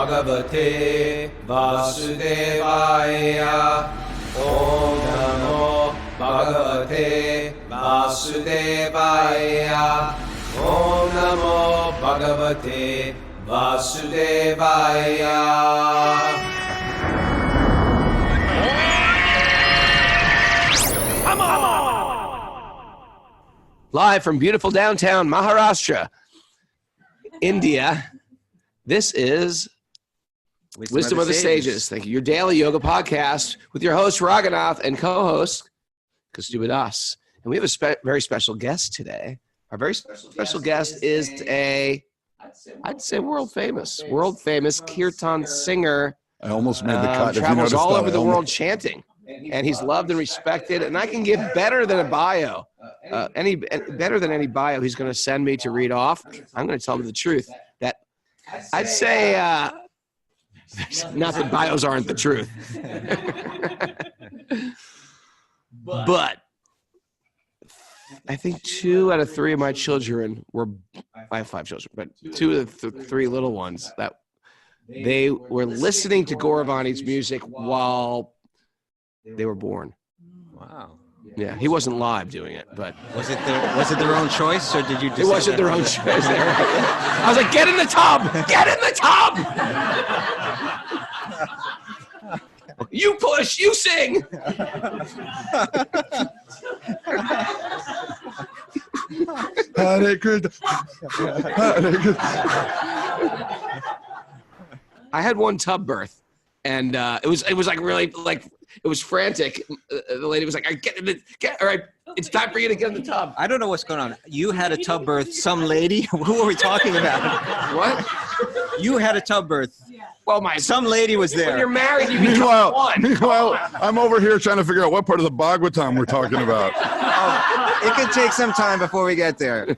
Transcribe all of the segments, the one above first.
Bhagavate Vasudevaya. Om Namo Bhagavate Vasudevaya. Om Namo Bhagavate Vasudevaya. Come on! Live from beautiful downtown Maharashtra, India, this is Wisdom of the Sages. Thank you. Your daily yoga podcast with your host, Raghunath, and co-host, Kaustubha Das. And we have a very special guest today. Our very special guest is I'd say world famous Kirtan singer. I almost made the cut. Travels all over the world chanting. And he's loved and respected. And I can give better than a bio, better than any bio he's going to send me to read off. I'm going to tell him the truth. That I'd say, not that bios aren't the truth. But I think 2 out of 3 of my children I have 5 children, but 2 of the 3 little ones that they were listening to Gaura Vani's music while they were born. Wow. Yeah, he wasn't live doing it, but was it their own choice, or did you? It wasn't their own choice. I was like, "Get in the tub! Get in the tub! You push, you sing." Hare Krishna. Hare Krishna. I had one tub birth, and it was like really like it was frantic. The lady was like, all right, it's time for you to get in the tub. I don't know what's going on. You had a tub birth. Some lady. Who are we talking about? What? You had a tub birth. Well, some lady was there. When you're married, you become one. Meanwhile, I'm over here trying to figure out what part of the Bhagavatam we're talking about. Oh, it could take some time before we get there.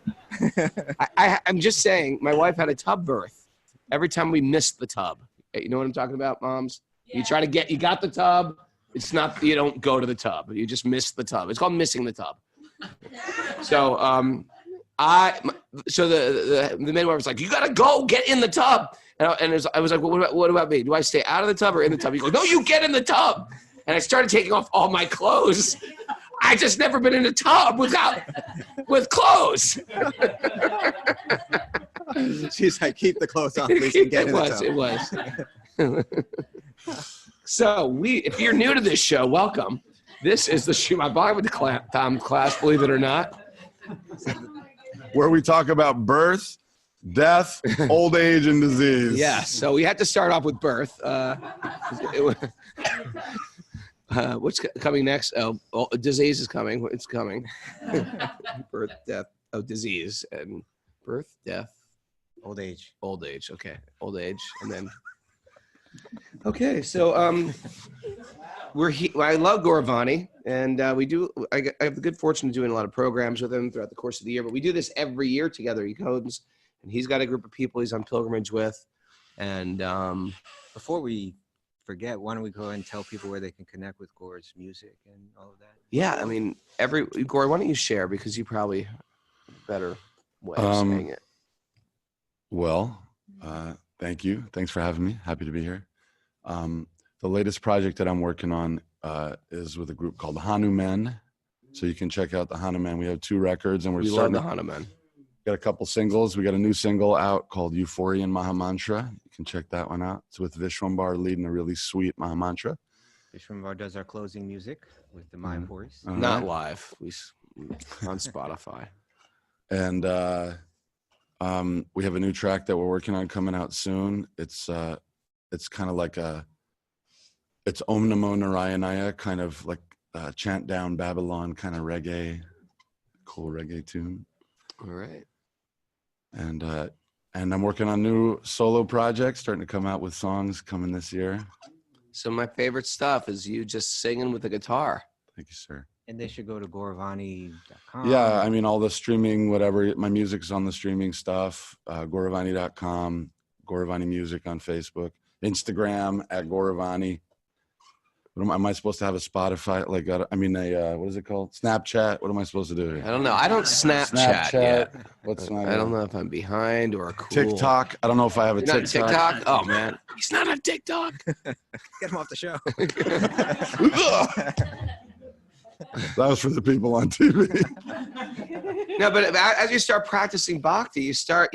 I'm just saying, my wife had a tub birth. Every time we missed the tub. You know what I'm talking about, moms? Yeah. You got the tub. It's not, you don't go to the tub. You just miss the tub. It's called missing the tub. So, the midwife was like, "You got to go get in the tub." And I was like, well, what about me? Do I stay out of the tub or in the tub? He goes, "No, you get in the tub." And I started taking off all my clothes. I just never been in a tub with clothes. She's like, "Keep the clothes on, please, and get in the tub." It was. So if you're new to this show, welcome. This is the Srimad Bhagavatam class, believe it or not. Where we talk about birth, death, old age, and disease. Yeah, so we had to start off with birth. What's coming next? Oh, disease is coming. It's coming. Birth, death, disease, and birth, death. Old age. Old age, okay. Old age, and then... Okay, so I love Gaura Vani, and I have the good fortune of doing a lot of programs with him throughout the course of the year, but we do this every year together. He comes, and he's got a group of people he's on pilgrimage with, and before we forget, why don't we go ahead and tell people where they can connect with Gaura's music and all of that? Yeah, I mean, Gaura, why don't you share, because you probably better way of saying it. Well, thank you. Thanks for having me. Happy to be here. The latest project that I'm working on is with a group called Hanuman. So you can check out the Hanuman. We have 2 records, and we love the Hanuman. Got a couple singles. We got a new single out called Euphorian Mahamantra. You can check that one out. It's with Vishwambar leading a really sweet Mahamantra. Vishwambar does our closing music with the Mind voice. Not live. We on Spotify. And we have a new track that we're working on coming out soon. It's kind of like it's Om Namo Narayanaya, kind of like chant down Babylon kind of reggae, cool reggae tune. All right. And I'm working on new solo projects, starting to come out with songs coming this year. So my favorite stuff is you just singing with a guitar. Thank you, sir. And they should go to gauravani.com. Yeah, I mean, all the streaming, whatever, my music's on the streaming stuff, gauravani.com, Gaura Vani Music on Facebook, Instagram at Gaura Vani. Am I supposed to have a Spotify? Like, what is it called? Snapchat? What am I supposed to do here? I don't know. I don't Snapchat yet. What's my? I don't know if I'm behind or cool. TikTok. I don't know if I have a You're not TikTok. TikTok? Oh man, he's not on TikTok. Get him off the show. That was for the people on TV. No, but as you start practicing bhakti, you start,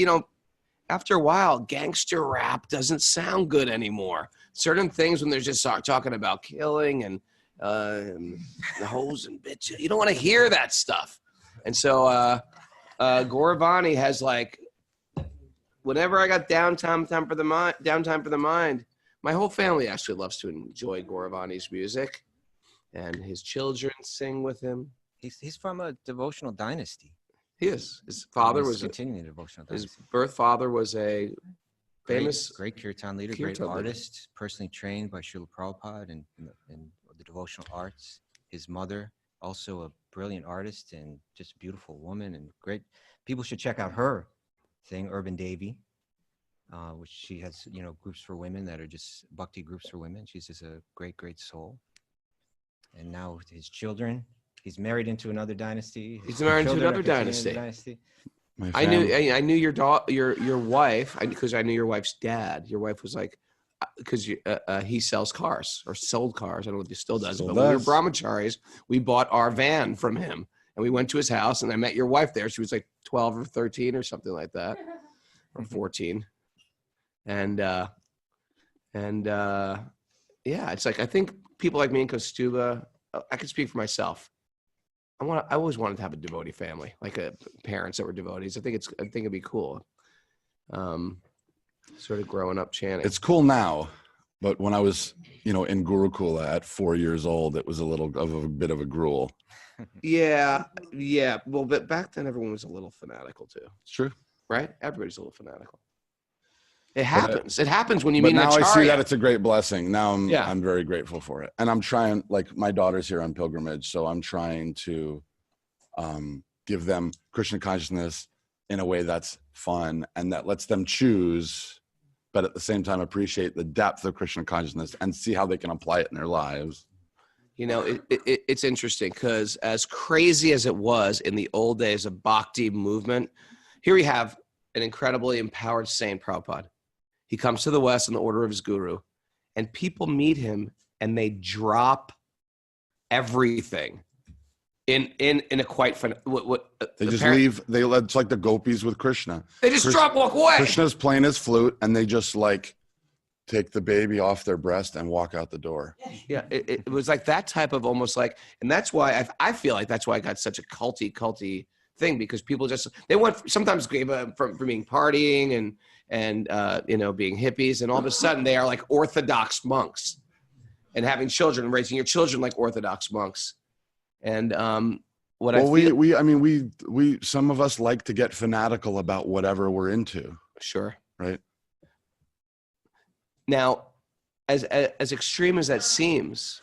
after a while, gangster rap doesn't sound good anymore. Certain things when they're just talking about killing and the hoes and bitches, you don't want to hear that stuff. And so Gaura Vani has like, whenever I got downtime for the mind, my whole family actually loves to enjoy Gaura Vani's music, and his children sing with him. He's from a devotional dynasty. He is. His father was continuing devotional dynasty. His birth father was a famous great kirtan leader, great artist, personally trained by Srila Prabhupada in the devotional arts. His mother, also a brilliant artist and just a beautiful woman and great. People should check out her thing, Urban Devi, which she has, groups for women that are just bhakti groups for women. She's just a great, great soul. And now his children, he's married into another dynasty. He's married into another dynasty. I knew your wife, because I knew your wife's dad. Your wife was like, because he sells cars or sold cars. I don't know if he still does. But when we were brahmacharis, we bought our van from him, and we went to his house, and I met your wife there. She was like 12 or 13 or something like that, or 14. And yeah, it's like, I think people like me and Kaustubha, I can speak for myself. I always wanted to have a devotee family, like parents that were devotees. I think it'd be cool. Sort of growing up chanting. It's cool now, but when I was, in Gurukula at 4 years old, it was a bit of a gruel. Yeah. Well, but back then everyone was a little fanatical too. It's true, right? Everybody's a little fanatical. It happens. It happens when you meet an now acharya. I see that it's a great blessing. Now I'm very grateful for it. And I'm trying, like my daughter's here on pilgrimage, so I'm trying to give them Krishna consciousness in a way that's fun and that lets them choose, but at the same time appreciate the depth of Krishna consciousness and see how they can apply it in their lives. It's interesting because as crazy as it was in the old days of bhakti movement, here we have an incredibly empowered saint, Prabhupada. He comes to the West in the order of his guru, and people meet him and they drop everything in a quite fun. They just leave. It's like the gopis with Krishna. They just walk away. Krishna's playing his flute, and they just take the baby off their breast and walk out the door. Yeah, it was like that type of almost like, and that's why I feel like that's why I got such a culty thing, because people sometimes gave up from being partying and being hippies, and all of a sudden they are like Orthodox monks and having children and raising your children like Orthodox monks. And we some of us like to get fanatical about whatever we're into. Sure. Right. Now, as extreme as that seems,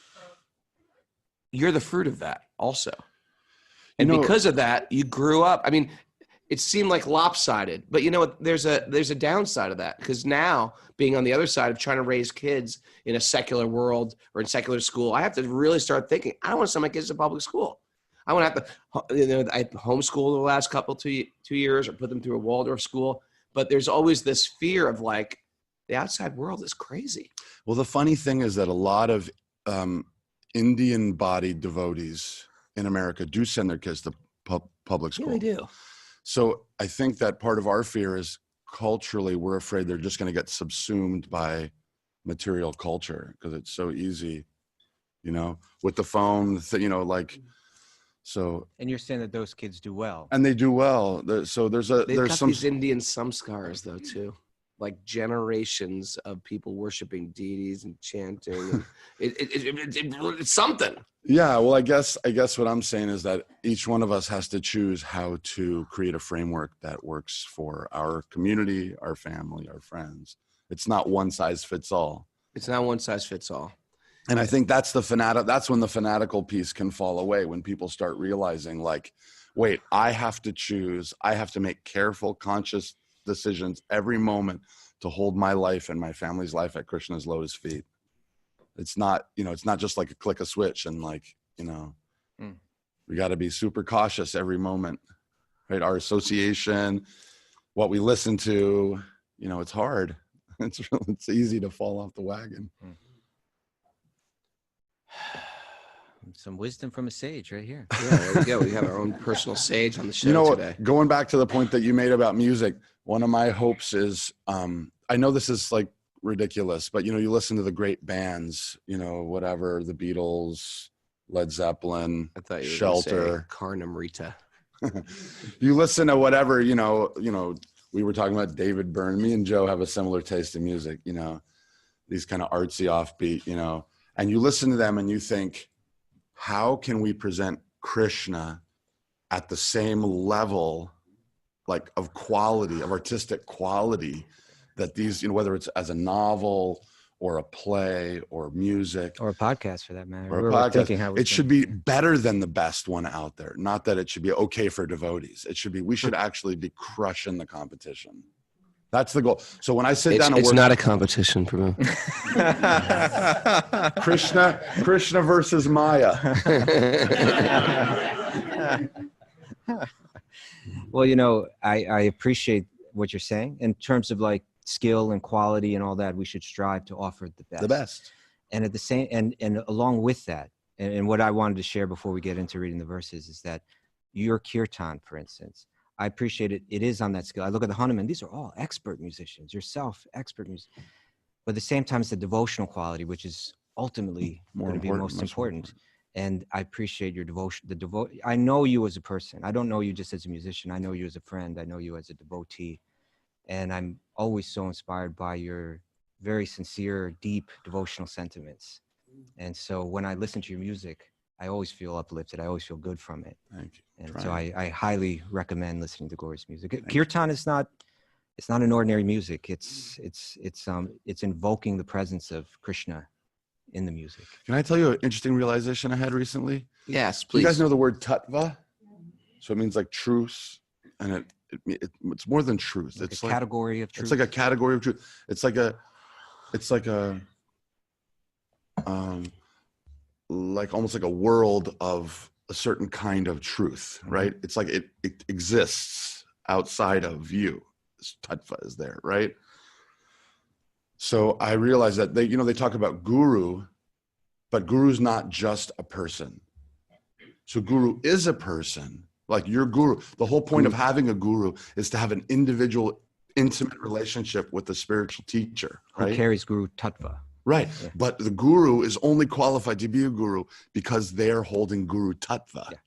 you're the fruit of that also. And because of that, you grew up. I mean, it seemed like lopsided, but there's a downside of that, because now being on the other side of trying to raise kids in a secular world or in secular school, I have to really start thinking, I don't want to send my kids to public school. I want to have to, I homeschool the last couple 2 years or put them through a Waldorf school. But there's always this fear of like, the outside world is crazy. Well, the funny thing is that a lot of Indian-bodied devotees in America do send their kids to public school. Yeah, they do. So I think that part of our fear is culturally, we're afraid they're just going to get subsumed by material culture because it's so easy, with the phone, so. And you're saying that those kids do well. And they do well. So there's some these Indian samskars though too, like generations of people worshiping deities and chanting. And it's something. Yeah, well, I guess what I'm saying is that each one of us has to choose how to create a framework that works for our community, our family, our friends. It's not one size fits all. It's not one size fits all. And I think that's when the fanatical piece can fall away, when people start realizing like, wait, I have to choose. I have to make careful, conscious decisions every moment to hold my life and my family's life at Krishna's lotus feet. It's not, it's not just like a click a switch and like, we got to be super cautious every moment, right? Our association, what we listen to, it's hard. It's easy to fall off the wagon. Some wisdom from a sage right here. Yeah, there we go. We have our own personal sage on the show today. Going back to the point that you made about music, one of my hopes is, I know this is like ridiculous, but you listen to the great bands, whatever, the Beatles, Led Zeppelin, I thought you were Shelter, Carnum Rita. You listen to whatever, we were talking about David Byrne. Me and Joe have a similar taste in music, these kind of artsy offbeat, and you listen to them and you think, how can we present Krishna at the same level, like of quality, of artistic quality, that these, whether it's as a novel or a play or music or a podcast for that matter, or a podcast, it should be better than the best one out there. Not that it should be okay for devotees. It should be, we should actually be crushing the competition. That's the goal. So when I sit down and it's work, not a competition, Prabhu. Krishna versus Maya. Well, I appreciate what you're saying in terms of like skill and quality and all that. We should strive to offer the best. The best. And at the same, and along with that, and what I wanted to share before we get into reading the verses is that your kirtan, for instance, I appreciate it. It is on that skill. I look at the Hanuman. These are all expert musicians. Yourself, expert musician. But at the same time, it's the devotional quality, which is ultimately going to be most important. And I appreciate your devotion. I know you as a person. I don't know you just as a musician. I know you as a friend. I know you as a devotee. And I'm always so inspired by your very sincere, deep devotional sentiments. And so when I listen to your music, I always feel uplifted. I always feel good from it. Thank you. And so I highly recommend listening to Gaura's music. Kirtan is not, it's not an ordinary music. It's invoking the presence of Krishna in the music. Can I tell you an interesting realization I had recently? Yes, please. You guys know the word tattva? So it means like truth, and it's more than truth. Like it's a category of truth. It's like a category of truth. It's like almost like a world of a certain kind of truth, right? It's like it exists outside of you. This tattva is there, right? So I realized that they talk about guru, but guru's not just a person. So guru is a person, like your guru. The whole point of having a guru is to have an individual, intimate relationship with the spiritual teacher, right? Who carries guru tattva. Right. Yeah. But the guru is only qualified to be a guru because they're holding guru tattva. Yeah.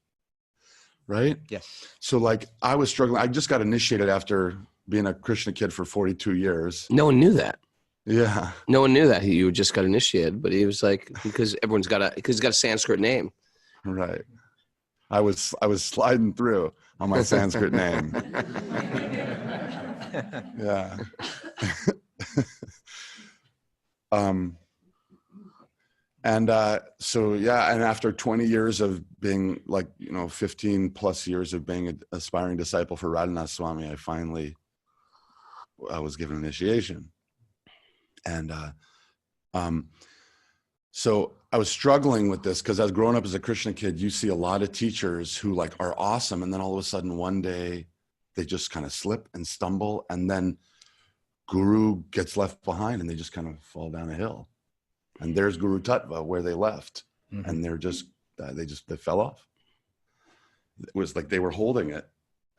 Right? Yes. So like I was struggling. I just got initiated after being a Krishna kid for 42 years. No one knew that. Yeah. No one knew that you just got initiated, but he was like, because he's got a Sanskrit name. Right. I was sliding through on my Sanskrit name. Yeah. So yeah, and after 20 years of being 15 plus years of being an aspiring disciple for Raghunath Swami, I was given initiation. And so I was struggling with this because as growing up as a Krishna kid, you see a lot of teachers who are awesome, and then all of a sudden one day they just kind of slip and stumble, and then guru gets left behind and they just kind of fall down a hill. And there's guru tattva where they left. Mm-hmm. And they fell off. It was like they were holding it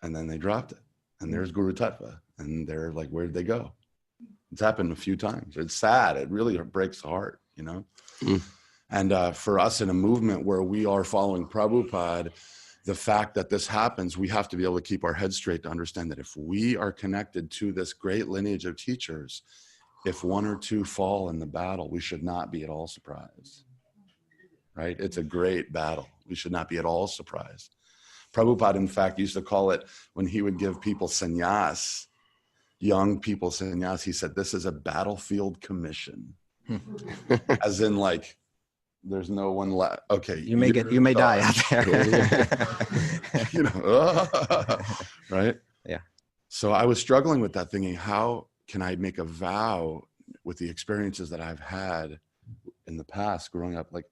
and then they dropped it. And there's guru tattva. And they're like, where did they go? It's happened a few times. It's sad. It really breaks the heart, Mm. And for us in a movement where we are following Prabhupada, the fact that this happens, we have to be able to keep our heads straight to understand that if we are connected to this great lineage of teachers, if one or two fall in the battle, we should not be at all surprised, right? It's a great battle. We should not be at all surprised. Prabhupada, in fact, used to call it, when he would give people sannyas, young people sannyas, he said, this is a battlefield commission. As in there's no one left. Okay. You may die out there. Right? Yeah. So I was struggling with that, thinking, how can I make a vow with the experiences that I've had in the past growing up, like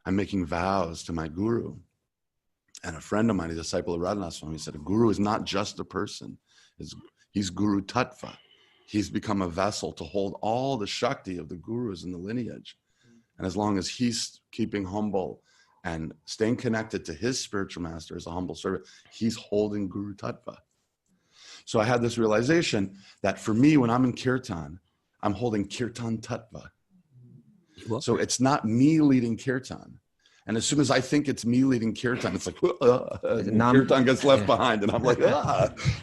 I'm making vows to my guru. And a friend of mine, a disciple of Raghunath Swami, said, a guru is not just a person. He's Guru Tattva. He's become a vessel to hold all the Shakti of the gurus in the lineage. And as long as he's keeping humble and staying connected to his spiritual master as a humble servant, he's holding Guru Tattva. So I had this realization that for me, when I'm in Kirtan, I'm holding Kirtan Tattva. So it's not me leading Kirtan. And as soon as I think it's me leading Kirtan, it's like, Kirtan gets left behind. And I'm like,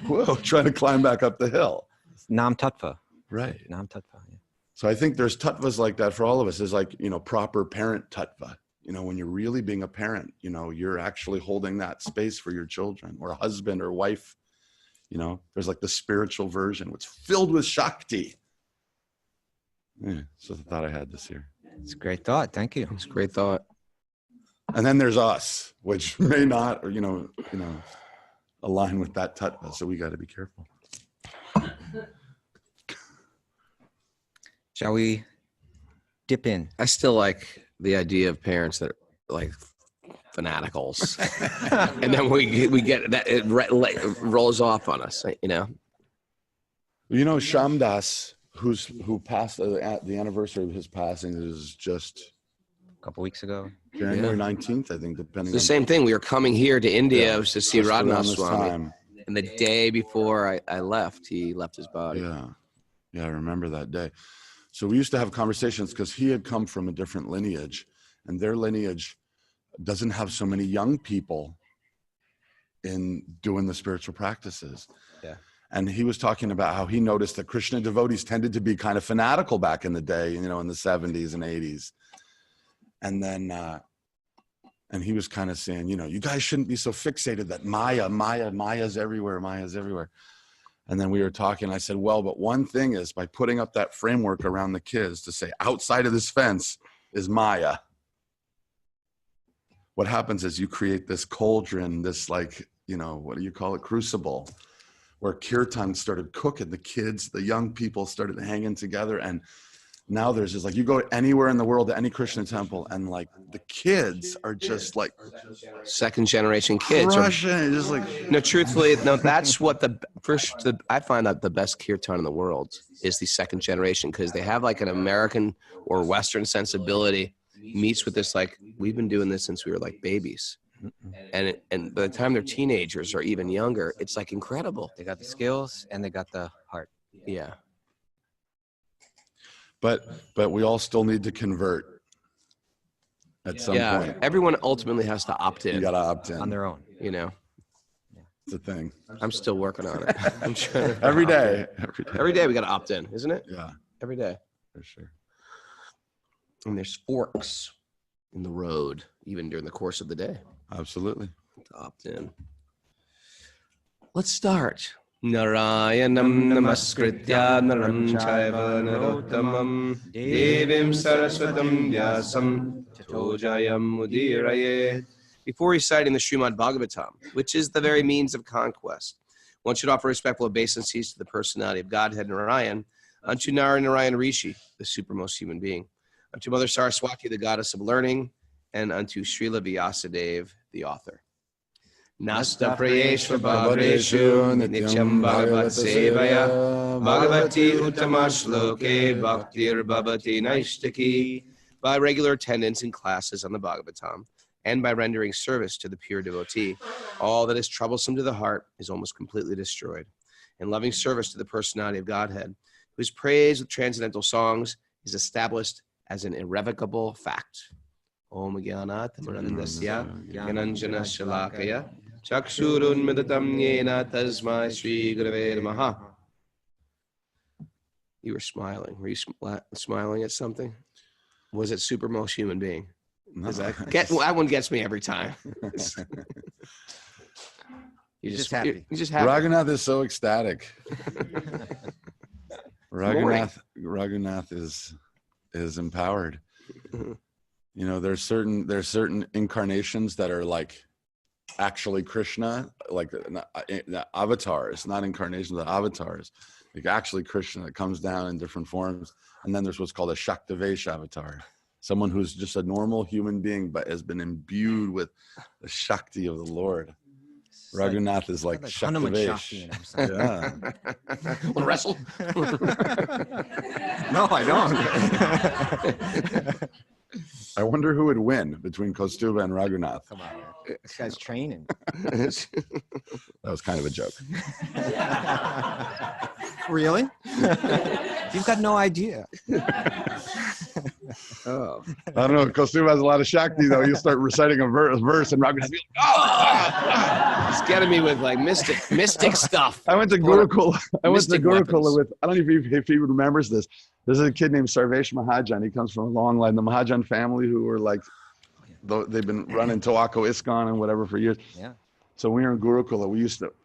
whoa, trying to climb back up the hill. Nam Tattva. Right. Nam Tattva, yeah. So I think there's tattvas like that for all of us. There's like, proper parent tattva. When you're really being a parent, you're actually holding that space for your children, or a husband or wife. There's like the spiritual version, which filled with Shakti. Yeah, so I thought I had this here. It's a great thought. Thank you. It's a great thought. And then there's us, which may not, align with that tattva. So we got to be careful. Shall we dip in? I still like the idea of parents that are like fanaticals, and then we get that it rolls off on us, Shamdas, who passed the anniversary of his passing is just a couple weeks ago, January 19th, I think, depending. It's the same thing. We were coming here to India to see Raghunath Swami, time. And the day before I left, he left his body. Yeah, I remember that day. So we used to have conversations because he had come from a different lineage, and their lineage doesn't have so many young people in doing the spiritual practices. Yeah. And he was talking about how he noticed that Krishna devotees tended to be kind of fanatical back in the day, in the 70s and 80s. And then, and he was kind of saying, you guys shouldn't be so fixated that Maya's everywhere, Maya's everywhere. And then we were talking, I said, well, but one thing is, by putting up that framework around the kids to say outside of this fence is Maya, what happens is you create this cauldron, this what do you call it, crucible, where Kirtan started cooking. The kids, the young people started hanging together. And now there's just you go anywhere in the world to any Krishna temple, and the kids are just second generation kids. Crushing, just no, truthfully, that's what I find that the best Kirtan in the world is the second generation, because they have an American or Western sensibility meets with this, we've been doing this since we were babies. And by the time they're teenagers or even younger, it's incredible. They got the skills and they got the heart. Yeah. But we all still need to convert at some point. Everyone ultimately has to opt in. You got to opt in. On their own. It's a thing. I'm still working on it. I'm trying to Every day we got to opt in, isn't it? Yeah. Every day. For sure. And there's forks in the road, even during the course of the day. Absolutely. To opt in. Let's start. Narayanam namaskritya naram chaiva narottamam devim saraswatam vyasam tato jayam mudirayet. Before reciting the Srimad Bhagavatam, which is the very means of conquest, one should offer respectful obeisances to the personality of Godhead Narayan, unto Narayan Rishi, the supermost human being, unto Mother Saraswati, the goddess of learning, and unto Srila Vyasadeva, the author. Nasta prayeshva bhadreshu nityam bhagavat sevaya bhagavati uttama shloke bhaktir bhavati naishtaki. By regular attendance in classes on the Bhagavatam and by rendering service to the pure devotee, all that is troublesome to the heart is almost completely destroyed. And loving service to the personality of Godhead, whose praise with transcendental songs is established as an irrevocable fact. Om Gyanat Maranandasya Gyananjana Shalakaya Chakshurun Midatam Yena Tasmai Shri Gurave Namaha. You were smiling. Were you smiling at something? Was it supermost human being? No. That one gets me every time. You're just happy. You're just happy. Raghunath is so ecstatic. Raghunath is empowered. There's certain incarnations that are actually Krishna, avatars, not incarnations, but avatars. Actually Krishna that comes down in different forms. And then there's what's called a Shaktivesh avatar. someone who's just a normal human being, but has been imbued with the Shakti of the Lord. Raghunath is like Shakti in him. Yeah. Want to wrestle? No, I don't. I wonder who would win between Kaustubha and Raghunath. Come on, man. This guy's training. That was kind of a joke. Really? You've got no idea. Oh. I don't know. Kaustubha has a lot of Shakti, though. You start reciting a verse and Raghunath. He's getting me with like mystic stuff. I went to Gurukula. Mystic weapons. With, I don't know if he remembers this. There's a kid named Sarvesh Mahajan. He comes from a long line. The Mahajan family who were like, they've been running Tawako ISKCON and whatever for years. Yeah. So when we were in Gurukula,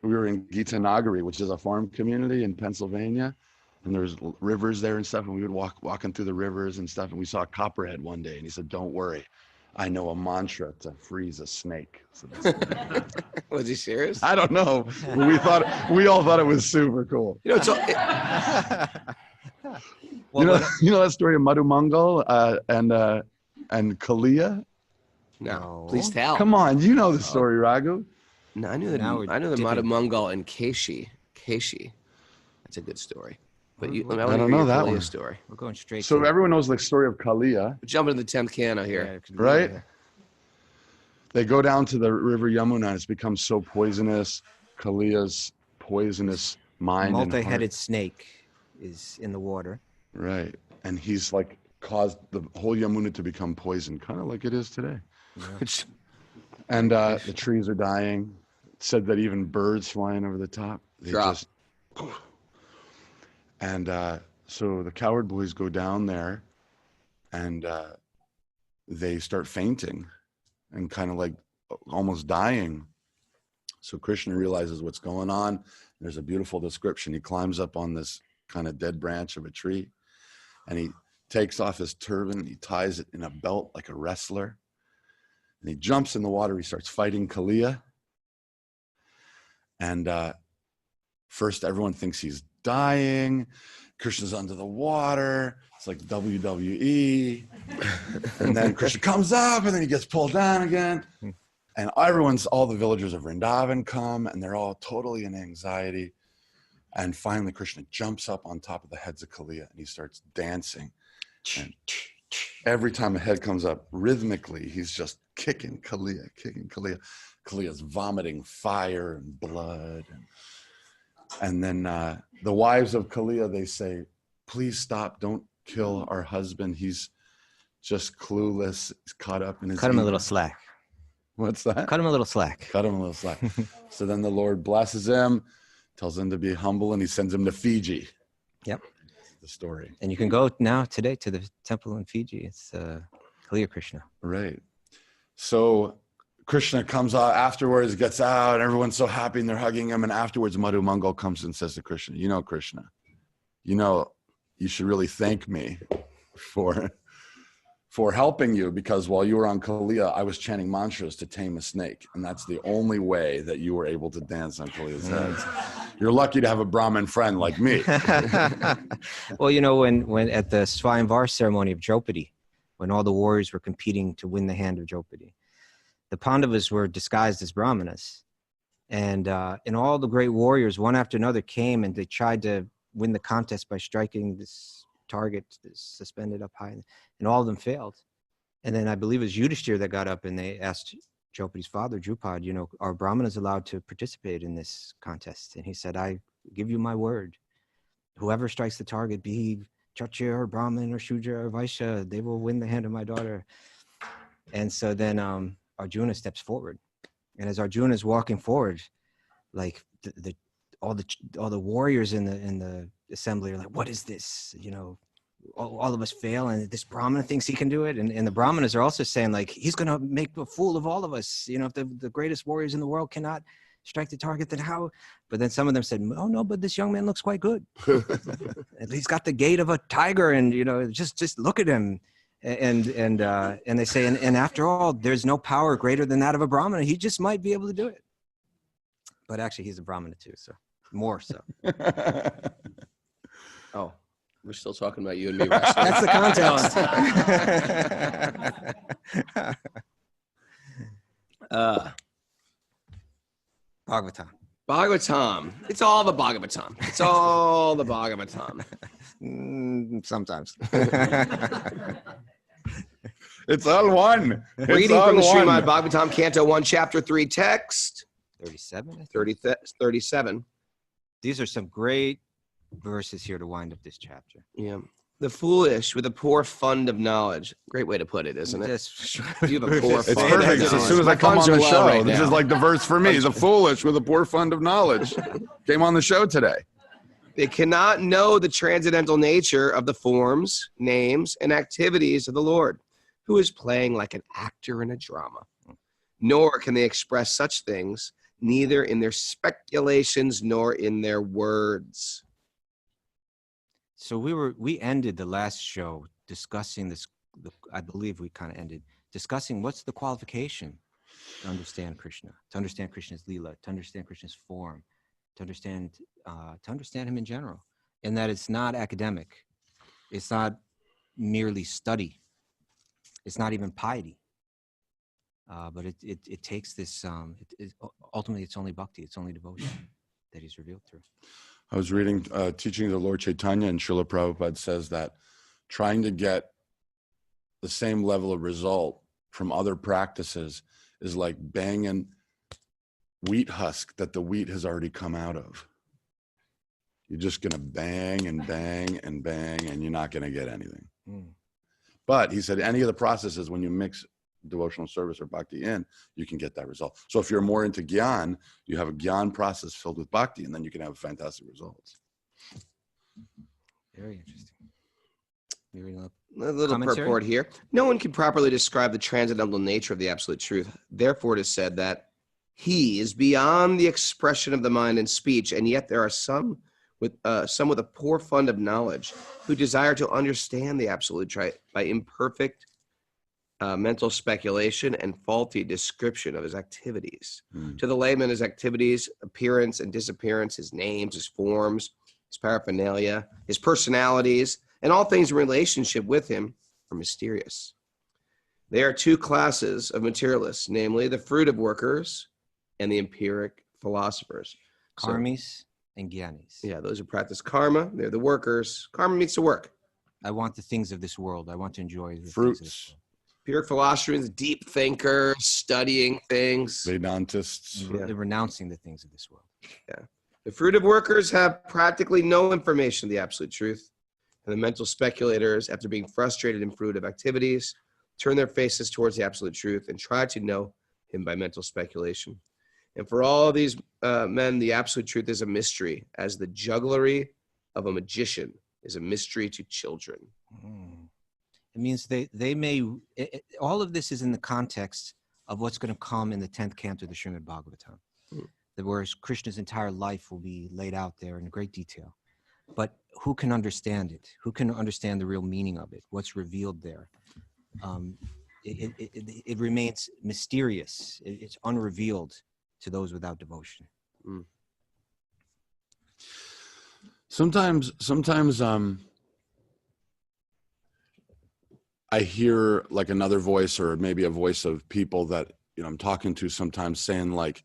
we were in Gita Nagari, which is a farm community in Pennsylvania. And there's rivers there and stuff. And we would walking through the rivers and stuff. And we saw a copperhead one day. And he said, "Don't worry. I know a mantra to freeze a snake." So Was he serious? I don't know. We all thought it was super cool. You know, it's You know that story of Madhu Mangal and Kalia? no. Please tell. Come on, you know the story, Raghu. No, I knew that. I knew the Madhu Mangal and Keshi. That's a good story. But I don't know that one. Story. We're going straight. So to everyone knows the story of Kalia, We're jumping to the 10th canto here. right? They go down to the river Yamuna, and it's become so poisonous. Kalia's poisonous mind. Multi-headed snake is in the water. Right. And he's like caused the whole Yamuna to become poisoned, kind of like it is today. Yeah. And the trees are dying. It said that even birds flying over the top. They Drop. And so the coward boys go down there and they start fainting and kind of like almost dying. So Krishna realizes what's going on. There's a beautiful description. He climbs up on this kind of dead branch of a tree and he takes off his turban and he ties it in a belt like a wrestler. And he jumps in the water. He starts fighting Kalia. And first everyone thinks he's dying. Krishna's under the water. It's like WWE. And then Krishna comes up and then he gets pulled down again. And all the villagers of Vrindavan come and they're all totally in anxiety. And finally Krishna jumps up on top of the heads of Kalia and he starts dancing. And every time a head comes up, rhythmically, he's just kicking Kalia. Kalia's vomiting fire and blood. And then the wives of Kalia, they say, "Please stop. Don't kill our husband. He's just clueless. He's caught up in his Cut him a little slack. What's that? Cut him a little slack. Cut him a little slack." So then the Lord blesses him, tells him to be humble, and he sends him to Fiji. Yep. That's the story. And you can go today to the temple in Fiji. It's Kalia Krishna. Right. So Krishna comes out afterwards, gets out, and everyone's so happy and they're hugging him. And afterwards, Madhu Mangal comes and says to Krishna, Krishna, you should really thank me for helping you, because while you were on Kalia, I was chanting mantras to tame a snake. And that's the only way that you were able to dance on Kalia's head. You're lucky to have a Brahmin friend like me. Well, when at the Swayamvar ceremony of Draupadi, when all the warriors were competing to win the hand of Draupadi, the Pandavas were disguised as Brahmanas. And all the great warriors, one after another, came and they tried to win the contest by striking this target that's suspended up high. And all of them failed. And then I believe it was Yudhishthira that got up and they asked Draupadi's father, Drupad, are Brahmanas allowed to participate in this contest? And he said, "I give you my word. Whoever strikes the target, be he Kshatriya or Brahmin or Shudra or Vaishya, they will win the hand of my daughter." And so then Arjuna steps forward, and as Arjuna is walking forward, like all the warriors in the assembly are like, "What is this? All of us fail, and this Brahmana thinks he can do it." And the Brahmanas are also saying, like, he's going to make a fool of all of us. If the greatest warriors in the world cannot strike the target, then how? But then some of them said, "Oh no, but this young man looks quite good. He's got the gait of a tiger, and just look at him." And they say, and after all, there's no power greater than that of a Brahmana. He just might be able to do it. But actually, he's a Brahmana too, so more so. Oh, We're still talking about you and me wrestling. That's the context. Bhagavatam. Bhagavatam. It's all the Bhagavatam. It's all the Bhagavatam. Sometimes. It's all one. It's Reading all from the one. Srimad Bhagavatam, Canto 1, Chapter 3, text 37. 37. These are some great verses here to wind up this chapter. Yeah. The foolish with a poor fund of knowledge. Great way to put it, isn't it? Yes. You have a poor It's fund. perfect. of As soon as knowledge. I come funds on are the low show, right this now. is like the verse for me. The foolish with a poor fund of knowledge came on the show today. They cannot know the transcendental nature of the forms, names, and activities of the Lord, who is playing like an actor in a drama. Nor can they express such things, neither in their speculations nor in their words. So we ended the last show discussing this. I believe we kind of ended discussing what's the qualification to understand Krishna, to understand Krishna's Leela, to understand Krishna's form, to understand him in general, and that it's not academic, it's not merely study, it's not even piety, but it takes this. Ultimately, it's only bhakti, it's only devotion that he's revealed through. I was reading Teachings of Lord Chaitanya, and Srila Prabhupada says that trying to get the same level of result from other practices is like banging wheat husk that the wheat has already come out of. You're just going to bang and bang and bang, and you're not going to get anything. But he said any of the processes, when you mix devotional service or bhakti in, you can get that result. So if you're more into gyan, you have a gyan process filled with bhakti, and then you can have fantastic results. Very interesting. A little purport here. No one can properly describe the transcendental nature of the absolute truth. Therefore, it is said that he is beyond the expression of the mind and speech, and yet there are some with a poor fund of knowledge who desire to understand the absolute truth by imperfect mental speculation and faulty description of his activities. To the layman, his activities, appearance and disappearance, his names, his forms, his paraphernalia, his personalities, and all things in relationship with him are mysterious. There are two classes of materialists, namely the fruitive workers and the empiric philosophers. Karmis and Gyanis. Yeah, those who practice karma, they're the workers. Karma means to work. I want the things of this world. I want to enjoy the Fruits. things of this world. Empiric philosophers, deep thinkers, studying things. Vedantists. Yeah. They're renouncing the things of this world. Yeah. The fruitive workers have practically no information of the absolute truth. And the mental speculators, after being frustrated in fruitive activities, turn their faces towards the absolute truth and try to know him by mental speculation. And for all of these men, the absolute truth is a mystery, as the jugglery of a magician is a mystery to children. It means they may, all of this is in the context of what's going to come in the 10th canto of the Srimad Bhagavatam, where Krishna's entire life will be laid out there in great detail. But who can understand it? Who can understand the real meaning of it? What's revealed there? It remains mysterious. It's unrevealed to those without devotion. Sometimes I hear like another voice, or maybe a voice of people that, you know, I'm talking to sometimes, saying like,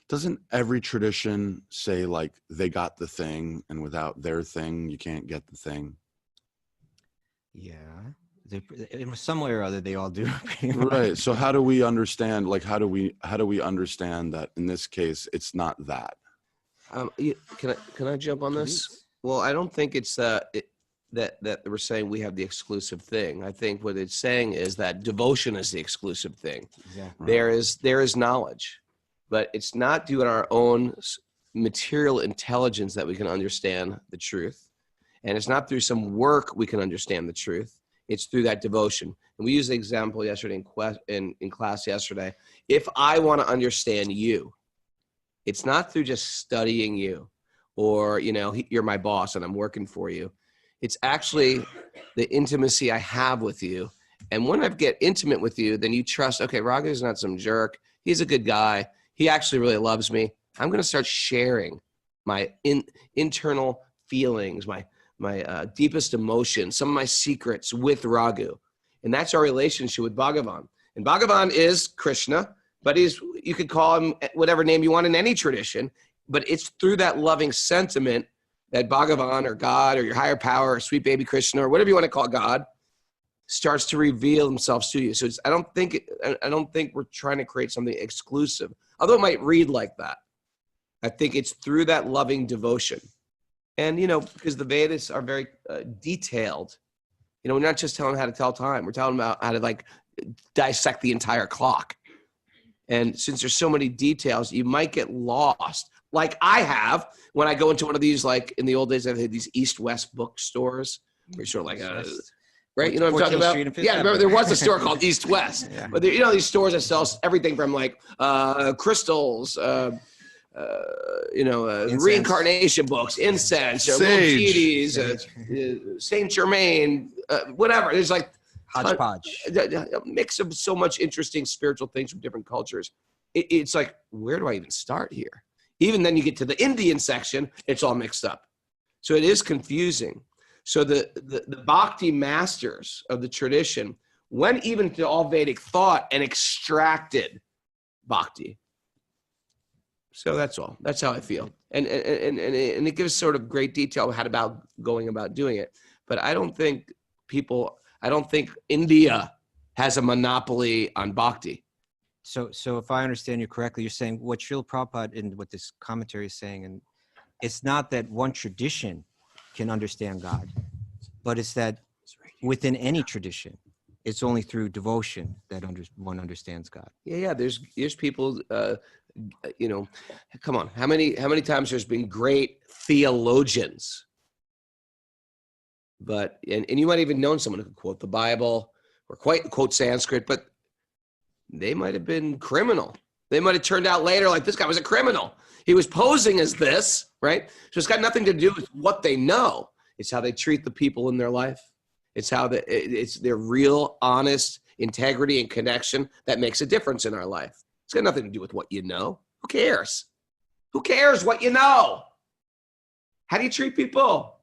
doesn't every tradition say like they got the thing, and without their thing you can't get the thing? Yeah, in some way or other they all do. Right. So how do we understand? Like, how do we understand that in this case it's not that? Can I jump on this? Please. Well, I don't think it's that we're saying we have the exclusive thing. I think what it's saying is that devotion is the exclusive thing. Exactly. There is knowledge, but it's not due to our own material intelligence that we can understand the truth. And it's not through some work we can understand the truth. It's through that devotion. And we used the example yesterday in class yesterday. If I want to understand you, it's not through just studying you, or, you know, you're my boss and I'm working for you. It's actually the intimacy I have with you. And when I get intimate with you, then you trust, okay, Raghu's not some jerk. He's a good guy. He actually really loves me. I'm going to start sharing my internal feelings, deepest emotions, some of my secrets with Raghu. And that's our relationship with Bhagavan. And Bhagavan is Krishna, but you could call him whatever name you want in any tradition, but it's through that loving sentiment that Bhagavan or God or your higher power or sweet baby Krishna or whatever you want to call God starts to reveal themselves to you. So I don't think we're trying to create something exclusive, although it might read like that. I think it's through that loving devotion. And, because the Vedas are very detailed, we're not just telling them how to tell time. We're telling them how to dissect the entire clock. And since there's so many details, you might get lost. Like I have when I go into one of these, like in the old days, I've had these East-West bookstores. Where you're sort of like, right? You know what I'm talking about? Yeah, remember there was a store called East-West. Yeah. But these stores that sell everything from crystals, reincarnation books, incense, deities, Saint Germain, whatever. There's like hodgepodge, a mix of so much interesting spiritual things from different cultures. It's like, where do I even start here? Even then you get to the Indian section, it's all mixed up. So it is confusing. So the Bhakti masters of the tradition went even to all Vedic thought and extracted Bhakti. So that's all. That's how I feel. And it gives sort of great detail about going about doing it. But I don't think India has a monopoly on Bhakti. So if I understand you correctly, you're saying what Srila Prabhupada and what this commentary is saying, and it's not that one tradition can understand God, but it's that within any tradition, it's only through devotion that one understands God. Yeah. There's people, come on. How many times there's been great theologians, but and you might even know someone who could quote the Bible or quote Sanskrit, but they might have been criminal. They might have turned out later like this guy was a criminal. He was posing as this, right? So it's got nothing to do with what they know. It's how they treat the people in their life. It's how it's their real, honest integrity and connection that makes a difference in our life. It's got nothing to do with what you know. Who cares? Who cares what you know? How do you treat people?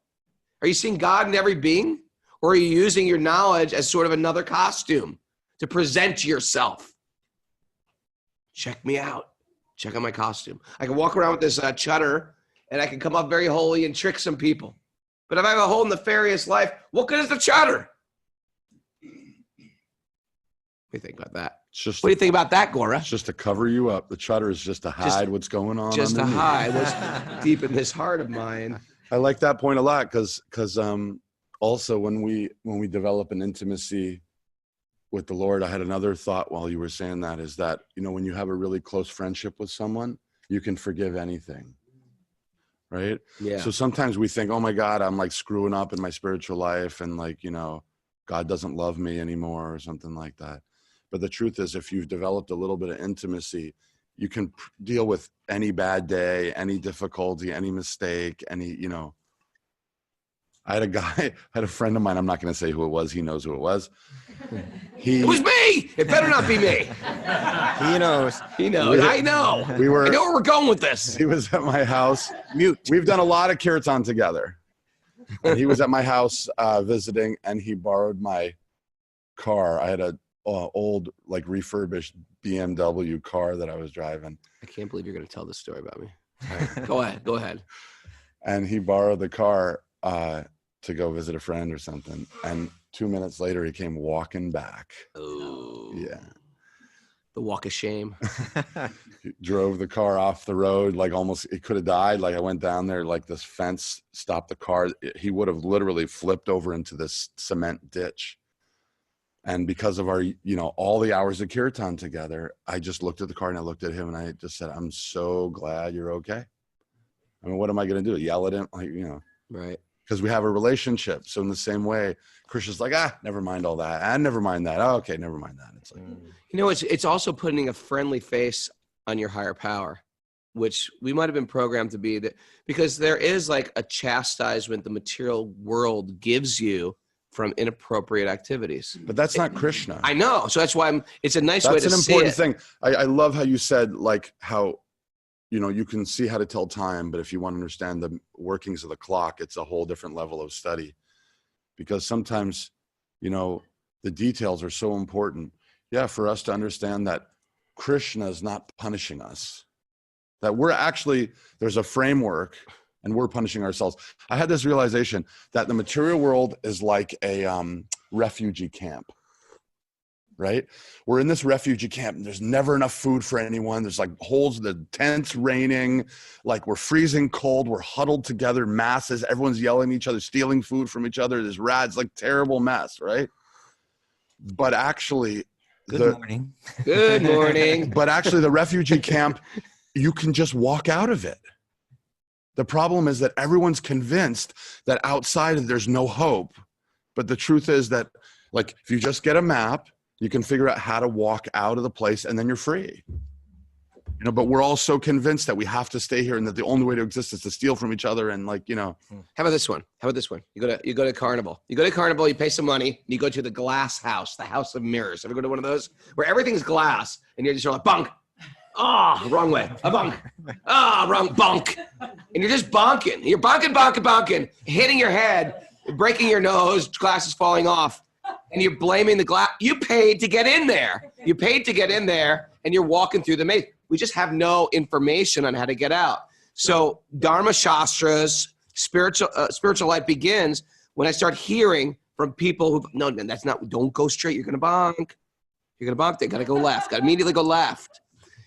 Are you seeing God in every being? Or are you using your knowledge as sort of another costume to present yourself? Check me out. Check out my costume. I can walk around with this chutter and I can come up very holy and trick some people. But if I have a whole nefarious life, what good is the chutter? What do you think about that? What do you think about that, Gaura? It's just to cover you up. The chutter is just to hide what's going on. Just underneath. To hide what's deep in this heart of mine. I like that point a lot because also when we develop an intimacy with the Lord, I had another thought while you were saying that is that, when you have a really close friendship with someone, you can forgive anything. Right? Yeah. So sometimes we think, oh my God, I'm like screwing up in my spiritual life and God doesn't love me anymore or something like that. But the truth is, if you've developed a little bit of intimacy, you can deal with any bad day, any difficulty, any mistake, I had a friend of mine, I'm not going to say who it was. He knows who it was. It was me. It better not be me. He knows. I know. I know where we're going with this. He was at my house. Mute. We've done a lot of kirtan together. And he was at my house visiting, and he borrowed my car. I had a old, refurbished BMW car that I was driving. I can't believe you're going to tell this story about me. Go ahead. And he borrowed the car to go visit a friend or something. And 2 minutes later, he came walking back. Oh. Yeah. The walk of shame. He drove the car off the road, almost, it could have died. I went down there, this fence stopped the car. He would have literally flipped over into this cement ditch. And because of our, all the hours of kirtan together, I just looked at the car and I looked at him and I just said, I'm so glad you're okay. I mean, what am I going to do? Yell at him? Right. Because we have a relationship. So in the same way, Krishna's like, never mind all that. Never mind that. Oh, okay, never mind that. It's like, it's also putting a friendly face on your higher power, which we might have been programmed to be that, because there is a chastisement the material world gives you from inappropriate activities. But that's not Krishna. I know. So that's why it's a nice way to see it. That's an important thing. I love how you said how you know, you can see how to tell time, but if you want to understand the workings of the clock, it's a whole different level of study, because sometimes, you know, the details are so important. Yeah, for us to understand that Krishna is not punishing us, that we're actually, there's a framework and we're punishing ourselves. I had this realization that the material world is like a refugee camp, right? We're in this refugee camp and there's never enough food for anyone. There's like holes, the tent's raining, like we're freezing cold. We're huddled together, masses. Everyone's yelling at each other, stealing food from each other. There's rats, like terrible mess, right? But actually, Good morning. Good morning. But actually the refugee camp, you can just walk out of it. The problem is that everyone's convinced that outside there's no hope. But the truth is that, like, if you just get a map, you can figure out how to walk out of the place and then you're free. You know, but we're all so convinced that we have to stay here and that the only way to exist is to steal from each other and, like, you know. How about this one? You go to Carnival. You go to Carnival, you pay some money, and you go to the glass house, the house of mirrors. Ever go to one of those? Where everything's glass and you're just like, bunk. Oh, wrong way. A bunk. Oh, wrong bunk. And you're just bonking. You're bonking, hitting your head, breaking your nose, glasses falling off. And you're blaming the glass. You paid to get in there. And you're walking through the maze. We just have no information on how to get out. So Dharma Shastras, spiritual life begins when I start hearing from people who, no, that's not, don't go straight. You're going to bonk. They got to go left. Got to immediately go left.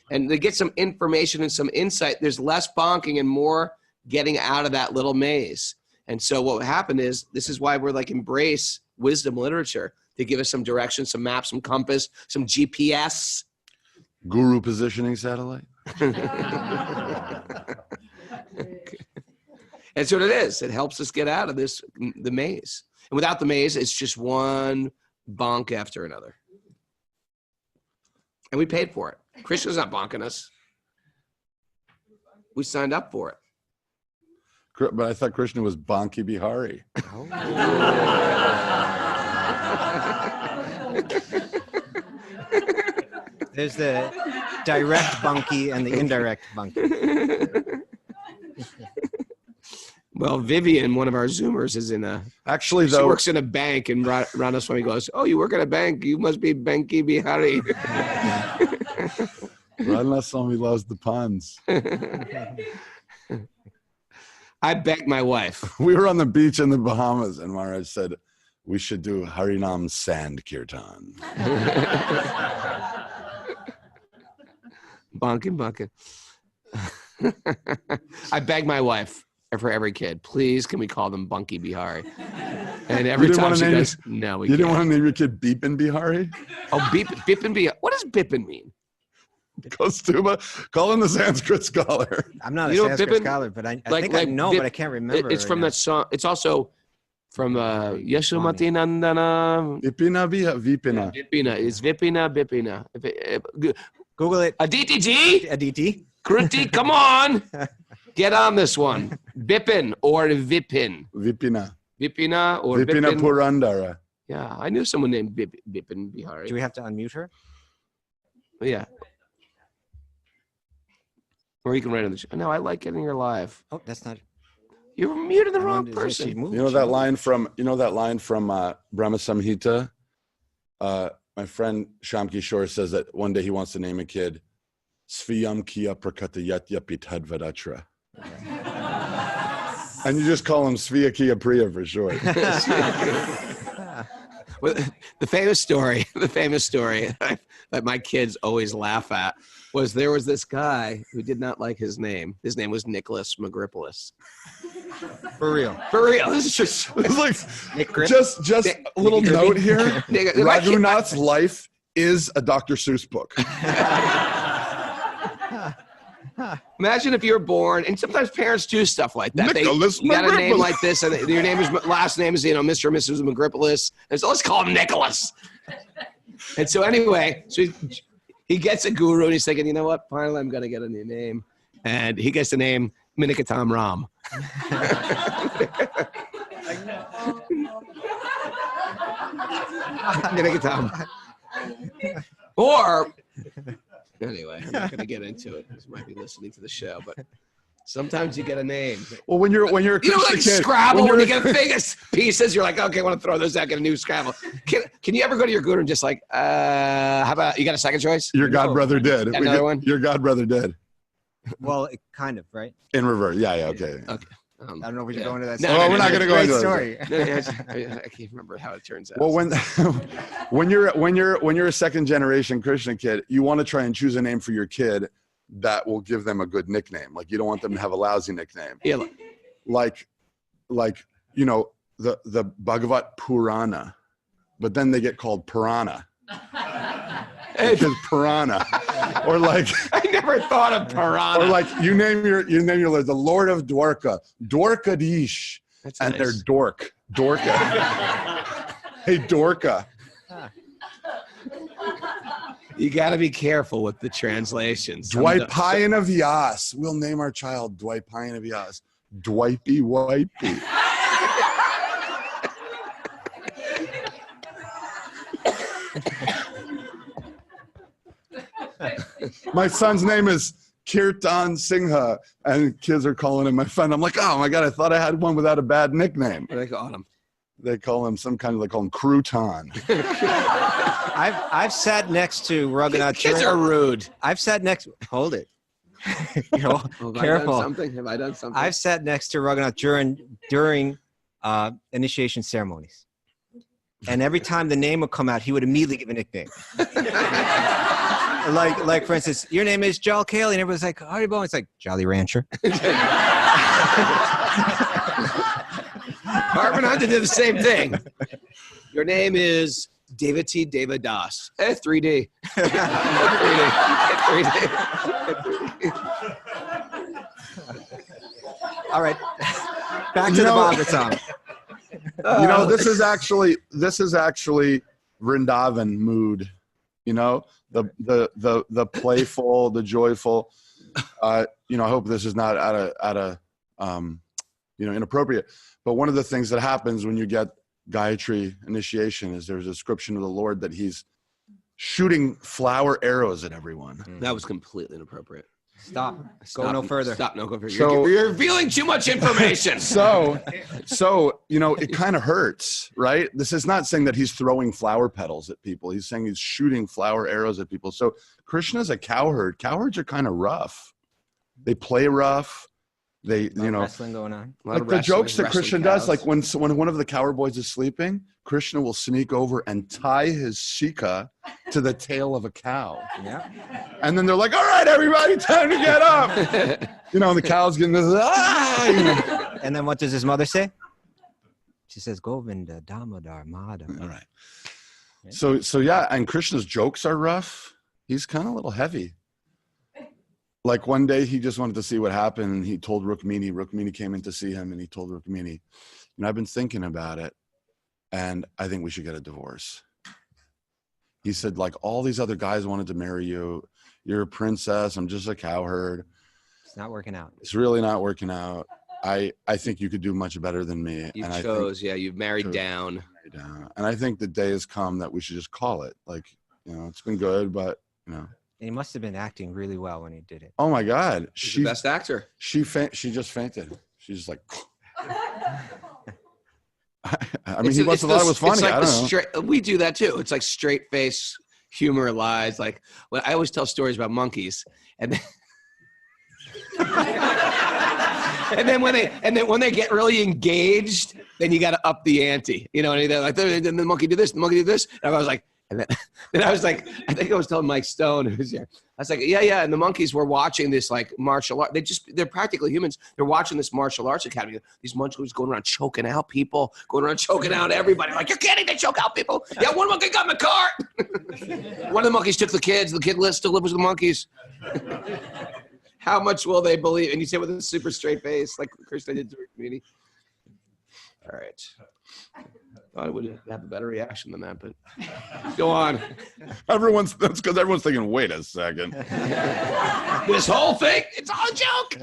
And they get some information and some insight. There's less bonking and more getting out of that little maze. And so what happened is, this is why we're like, embrace wisdom literature to give us some direction, some maps, some compass, some GPS. Guru positioning satellite. That's what it is. It helps us get out of the maze. And without the maze, it's just one bonk after another. And we paid for it. Krishna's not bonking us. We signed up for it. But I thought Krishna was Banki Bihari. There's the direct bunkie and the indirect bunkie. Well, Vivian, one of our Zoomers, is in Actually, she though, works in a bank, and Ranaswamy goes, "Oh, you work at a bank? You must be Banki Bihari." Ranaswamy loves the puns. I begged my wife. We were on the beach in the Bahamas, and Maharaj said, we should do Harinam Sand Kirtan. Bonking. I begged my wife for every kid, please, can we call them Bunky Bihari? And every time she goes, no, we can't. You didn't want to name your kid Bipin Bihari? Oh, Bipin Bihari. What does Bipin mean? Kaustubha, call him the Sanskrit scholar. I'm not a Sanskrit scholar, but I think I know, but I can't remember. It's from that song. It's also from Yashomati Nandana. Vipina. Vipina. It's Vipina. Google it. Aditi. Kruti, come on. Get on this one. Bipin or Vipin. Vipina or Vipina Bipin. Purandara. Yeah, I knew someone named Bipin Bihari. Do we have to unmute her? Yeah. Or you can write on the show. No, I like getting her live. Oh, that's not. You're muting the wrong person. You know that line from Brahma Samhita? My friend Sham Kishore says that one day he wants to name a kid Sviyam Kiya Prakatayatya Pitadvaratra. And you just call him Sviya Kiya Priya for short. Well, the famous story that my kids always laugh at was there was this guy who did not like his name. His name was Nicholas Magripolis. For real. This is just like just a little note here. Raghunath's life is a Dr. Seuss book. Imagine if you were born, and sometimes parents do stuff like that. Nicholas you got a name like this, and your last name is Mr. and Mrs. Magripolis, and so let's call him Nicholas. And so anyway, so he gets a guru, and he's thinking, you know what? Finally, I'm gonna get a new name, and he gets the name Minikatam Ram. Minikatam. Or Anyway, I'm not going to get into it. Because you might be listening to the show, but sometimes you get a name. Well, when you're a Christian like kid, Scrabble, when you get famous pieces, you're like, okay, I want to throw those out, get a new Scrabble. Can you ever go to your guru and just like, how about, you got a second choice? Your godbrother did. Another one? Your godbrother did. Well, kind of, right? In reverse. Yeah, okay. Okay. I don't know if we should go into that. No, story. we're not going to go into story. I can't remember how it turns out. Well, when you're a second generation Krishna kid, you want to try and choose a name for your kid that will give them a good nickname. Like you don't want them to have a lousy nickname. Yeah. Like you know, the Bhagavat Purana, but then they get called Purana. Which is piranha. Or like I never thought of piranha. Or like you name your the Lord of Dwarka, Dwarkadish. That's and nice. they're Dorka. Hey Dorka. You got to be careful with the translations. Dwaipayan of Yas. We'll name our child Dwaipayan of Yas. Dwipey Wipey. My son's name is Kirtan Singha, and kids are calling him my friend. I'm like, oh my God, I thought I had one without a bad nickname. What do they call him? They call him they call him Crouton. I've sat next to Raghunath. Kids are rude. I've sat next. Hold it. Have Careful. Have I done something? I've sat next to Raghunath during initiation ceremonies, and every time the name would come out, he would immediately give a nickname. like for instance, your name is Jal Kale, and everyone's like, "How are you going?" It's like Jolly Rancher. Harvard did the same thing. Your name is Devotee Devadas. 3D. 3D. All right, back to the Bhagavatam. You know, this is actually Vrindavan mood. You know, the playful, the joyful. You know, I hope this is not at a inappropriate. But one of the things that happens when you get Gayatri initiation is there's a description of the Lord that he's shooting flower arrows at everyone. That was completely inappropriate. Stop. Go no further. Stop. No, go further. So- you're revealing too much information. So, you know, it kind of hurts, right? This is not saying that he's throwing flower petals at people. He's saying he's shooting flower arrows at people. So Krishna's a cowherd. Cowherds are kind of rough. They play rough. They, you know, wrestling going on. like the jokes that Krishna does, like when one of the cowherd boys is sleeping, Krishna will sneak over and tie his shika to the tail of a cow. Yeah. And then they're like, all right, everybody, time to get up. You know, and the cow's getting this, you know. And then what does his mother say? She says, Govinda Damodar Madhava. All right. So yeah, and Krishna's jokes are rough. He's kind of a little heavy. Like one day he just wanted to see what happened, and he told Rukmini. Rukmini came in to see him, and he told Rukmini, I've been thinking about it, and I think we should get a divorce. He said, like, all these other guys wanted to marry you. You're a princess. I'm just a cowherd. It's not working out. It's really not working out. I think you could do much better than me. You've married down. And I think the day has come that we should just call it. Like, you know, it's been good, but, you know. And he must have been acting really well when he did it. Oh my God. She's the best actor. She just fainted. She's just like, I mean, he must have thought it was funny. Like I don't know. We do that too. It's like straight face humor, lies. Like when I always tell stories about monkeys, and then, and then when they get really engaged, then you got to up the ante. You know, and they're like, then the monkey did this, the monkey did this, and I was like. And then I was like, I think I was telling Mike Stone, who's here. I was like, yeah. And the monkeys were watching this like martial art. They're practically humans. They're watching this martial arts academy. These monkeys going around choking out people, going around choking out everybody. Like, you're kidding? They choke out people. Yeah, one monkey got in the cart. One of the monkeys took the kids. The kid still lives with the monkeys. How much will they believe? And you say with a super straight face, like Krishna did to Rukmini. All right. I would have a better reaction than that, but go on. That's because everyone's thinking, wait a second. This whole thing, it's all a joke.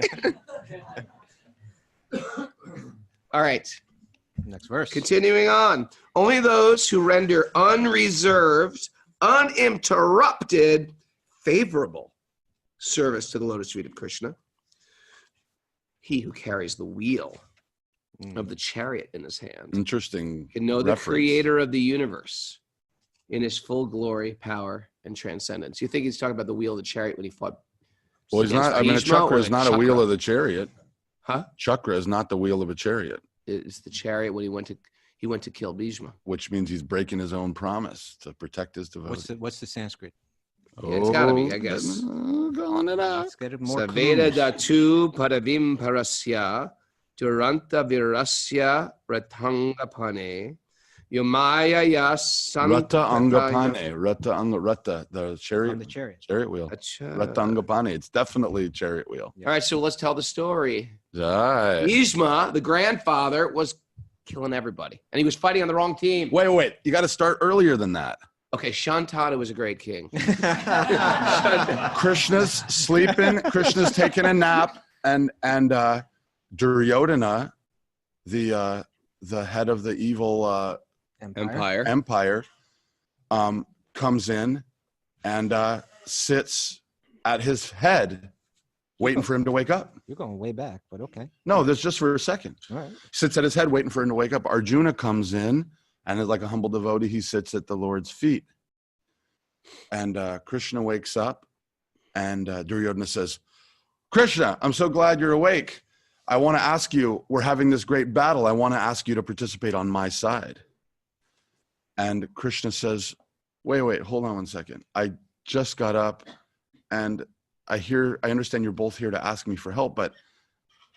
All right. Next verse. Continuing on. Only those who render unreserved, uninterrupted, favorable service to the lotus feet of Krishna. He who carries the wheel of the chariot in his hand Interesting. can know the reference. creator of the universe in his full glory, power, and transcendence. You think he's talking about the wheel of the chariot when he fought? Well, he's not. I mean, a Bhishma, chakra or is the not a wheel of the chariot. Huh? Chakra is not the wheel of a chariot, It's the chariot when he went to kill Bhishma. which means he's breaking his own promise to protect his devotees. What's the Sanskrit? Yeah, it's gotta be, I guess. Calling it out. Let's get it more Saveda clues. datu padavim parasya duranta virasya ratangapane yomaya Rata angapane. Rata, the chariot. On the chariot. Chariot wheel. Acha. Rata angapane. It's definitely chariot wheel. All right, so let's tell the story. Right. Bhishma, the grandfather, was killing everybody, and he was fighting on the wrong team. Wait. You got to start earlier than that. Okay, Shantanu was a great king. Krishna's sleeping. Krishna's taking a nap, and Duryodhana, the head of the evil empire, comes in and sits at his head, waiting for him to wake up. You're going way back, but okay. No, that's just for a second. All right. Sits at his head, waiting for him to wake up. Arjuna comes in, and is like a humble devotee, he sits at the Lord's feet. And Krishna wakes up, and Duryodhana says, Krishna, I'm so glad you're awake. I want to ask you, we're having this great battle. I want to ask you to participate on my side. And Krishna says, wait, hold on one second. I just got up, and I understand you're both here to ask me for help, but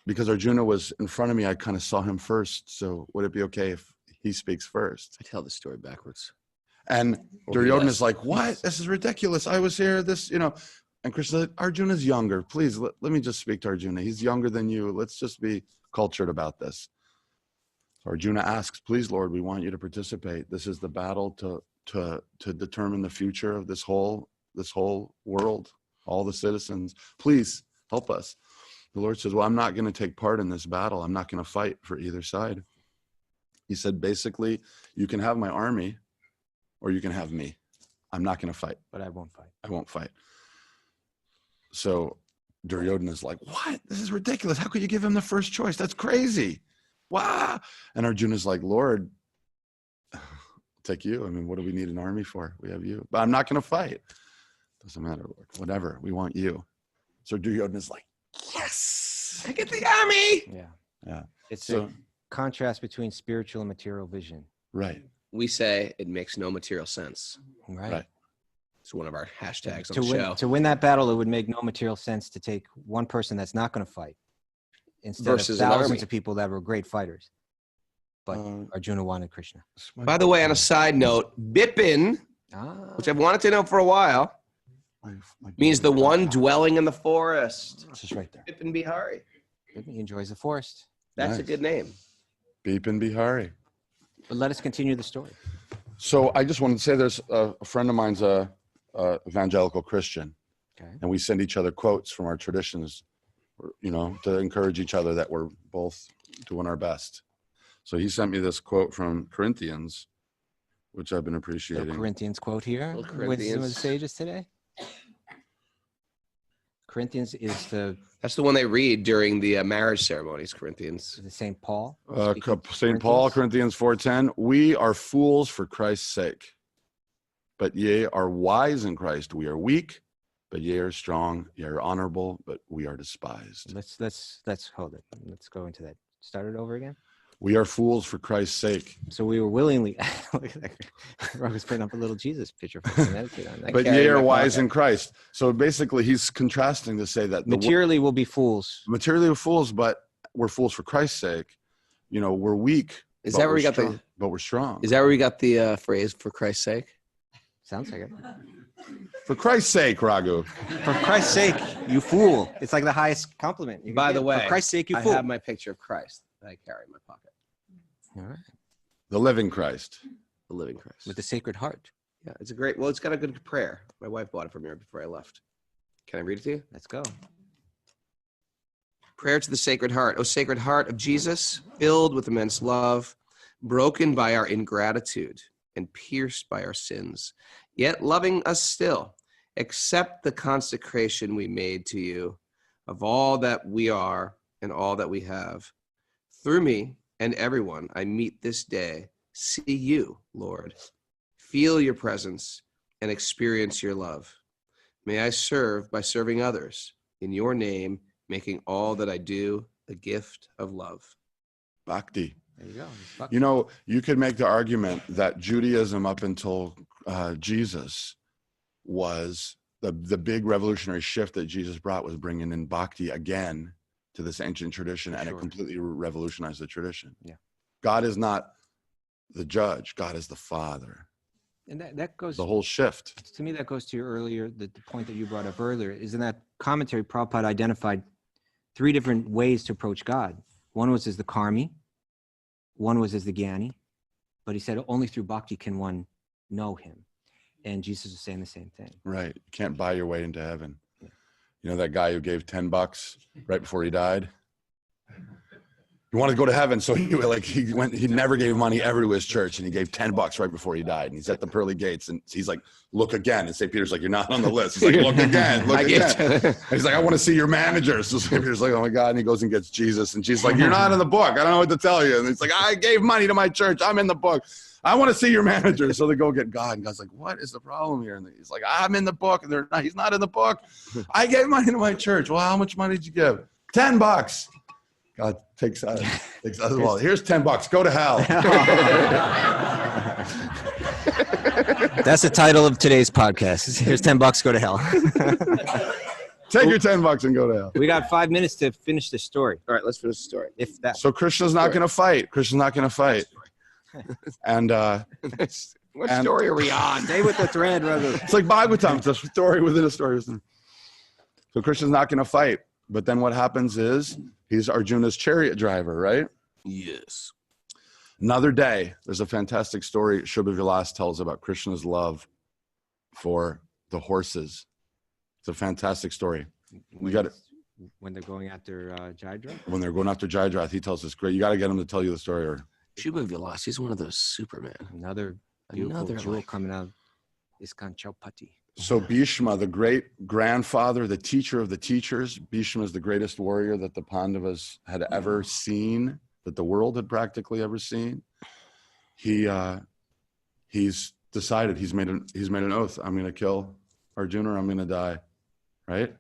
because Arjuna was in front of me, I kind of saw him first. So would it be okay if he speaks first? I tell the story backwards. And Duryodhana is like, what? This is ridiculous. I was here, and Krishna said, Arjuna's younger. Please, let me just speak to Arjuna. He's younger than you. Let's just be cultured about this. So Arjuna asks, please, Lord, we want you to participate. This is the battle to determine the future of this whole world, all the citizens. Please help us. The Lord says, well, I'm not going to take part in this battle. I'm not going to fight for either side. He said, basically, you can have my army, or you can have me. I'm not going to fight. But I won't fight. I won't fight. So Duryodhana is like, what? This is ridiculous. How could you give him the first choice? That's crazy. Wow. And Arjuna's like, Lord, I'll take you. I mean, what do we need an army for? We have you. But I'm not going to fight. Doesn't matter, Lord. Whatever. We want you. So Duryodhana's like, yes, I get the army. Yeah. It's So, a contrast between spiritual and material vision. right. We say it makes no material sense. Right. It's one of our hashtags on the show. To win that battle, it would make no material sense to take one person that's not going to fight instead Versus an of army. thousands of people that were great fighters. But Arjuna wanted Krishna. By the way, on a side note, Bipin, which I've wanted to know for a while, means the one dwelling in the forest. It's just right there. Bipin Bihari. He enjoys the forest. That's a Nice. good name. Bipin Bihari. But let us continue the story. So I just wanted to say there's a friend of mine's a evangelical Christian. Okay. And we send each other quotes from our traditions, to encourage each other that we're both doing our best. So he sent me this quote from Corinthians, which I've been appreciating. Corinthians quote here. With some of the sages today. Corinthians is That's the one they read during the marriage ceremonies, Corinthians. the St. Paul. St. Paul, Corinthians 4:10. We are fools for Christ's sake, but ye are wise in Christ. We are weak, but ye are strong. Ye are honorable, but we are despised. Let's hold it. Let's go into that. Start it over again. We are fools for Christ's sake. So we were willingly. Look at that. Raghu's putting up a little Jesus picture for us to meditate on. But ye are wise in Christ. So basically, he's contrasting to say that Materially, we'll be fools. Materially, we're fools, but we're fools for Christ's sake. We're weak. Is that where we got but we're strong. Is that where we got the phrase "for Christ's sake"? Sounds like it. For Christ's sake, Raghu. For Christ's sake, you fool. It's like the highest compliment. you can By the get. way, For Christ's sake, you I fool. have my picture of Christ that I carry in my pocket. All right. The living Christ. The living Christ. With the Sacred Heart. Yeah, it's it's got a good prayer. My wife bought it from here before I left. Can I read it to you? Let's go. Prayer to the Sacred Heart. O Sacred Heart of Jesus, filled with immense love, broken by our ingratitude and pierced by our sins, yet loving us still, accept the consecration we made to you of all that we are and all that we have. Through me and everyone I meet this day, see you, Lord, feel your presence, and experience your love. May I serve by serving others in your name, making all that I do a gift of love. Bhakti. There you go. You know, you could make the argument that Judaism up until Jesus was the big revolutionary shift that Jesus brought was bringing in bhakti again to this ancient tradition, and it completely revolutionized the tradition. Yeah. God is not the judge. God is the Father. And that goes The whole shift. to me. That goes to your earlier the point that you brought up earlier. Is in that commentary, Prabhupada identified 3 different ways to approach God. One was as the karmi, one was as the jnani, but he said only through bhakti can one know him. And Jesus was saying the same thing. Right. You can't buy your way into heaven. Yeah. You know that guy who gave $10 right before he died? He wanted to go to heaven, so he never gave money ever to his church, and he gave $10 right before he died. And he's at the pearly gates, and he's like, "Look again." And St. Peter's like, "You're not on the list." He's like, "Look again, look again." And he's like, "I want to see your manager." So St. Peter's like, "Oh my God!" And he goes and gets Jesus, and Jesus like, "You're not in the book. I don't know what to tell you." And he's like, "I gave money to my church. I'm in the book. I want to see your manager." So they go get God, and God's like, "What is the problem here?" And he's like, "I'm in the book." And they're not. He's not in the book. "I gave money to my church." "Well, how much money did you give?" $10. God takes out the wall. "Here's $10. Go to hell." That's the title of today's podcast. Here's $10. Go to hell. Take your $10 and go to hell. We got 5 minutes to finish the story. All right, let's finish the story. If that. So Krishna's not going to fight. Krishna's not going to fight. And What story are we on? Stay with the thread, rather. it's like Bhagavatam. It's a story within a story. So Krishna's not going to fight. But then what happens is he's Arjuna's chariot driver, right? Yes. Another day, there's a fantastic story Shubha Vilas tells about Krishna's love for the horses. It's a fantastic story. We got it. When they're going after Jayadratha? When they're going after Jayadratha, he tells us, great, you got to get him to tell you the story. Or Shubha Vilas, he's one of those Superman. Another beautiful jewel coming out. ISKCON Chaupati. So Bhishma, the great grandfather, the teacher of the teachers, Bhishma is the greatest warrior that the Pandavas had ever seen, that the world had practically ever seen. He's decided, he's made an oath. I'm going to kill Arjuna or I'm going to die, right?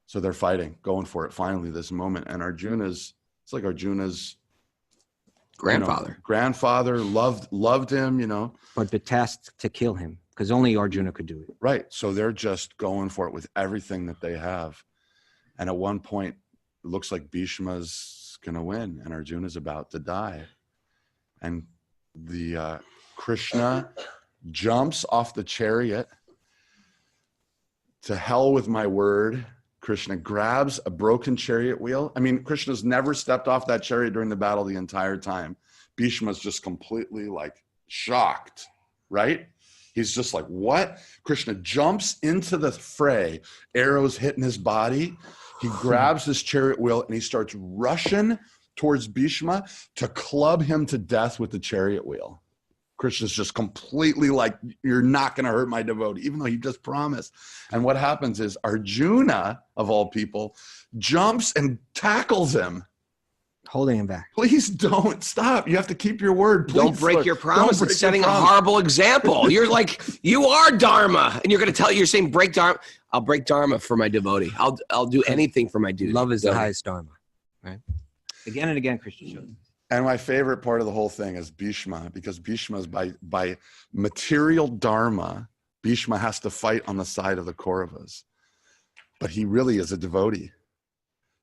So they're fighting, going for it. Finally, this moment, and Arjuna's grandfather loved him, But the task to kill him, because only Arjuna could do it. Right. So they're just going for it with everything that they have. And at one point, it looks like Bhishma's going to win and Arjuna's about to die. And the Krishna jumps off the chariot. To hell with my word. Krishna grabs a broken chariot wheel. I mean, Krishna's never stepped off that chariot during the battle the entire time. Bhishma's just completely shocked, right? He's just like, what? Krishna jumps into the fray, arrows hitting his body. He grabs his chariot wheel and he starts rushing towards Bhishma to club him to death with the chariot wheel. Krishna's just completely like, you're not going to hurt my devotee, even though he just promised. And what happens is Arjuna, of all people, jumps and tackles him. Holding him back. Please don't stop. You have to keep your word. Please, don't break your promise. It's setting a horrible example. You're like, you are Dharma. And you're going to tell, you're saying break Dharma. I'll break Dharma for my devotee. I'll do anything for my dude. Love is the highest Dharma, right? Again and again, Krishna shows. And my favorite part of the whole thing is Bhishma, because Bhishma is by material Dharma, Bhishma has to fight on the side of the Kauravas. But he really is a devotee.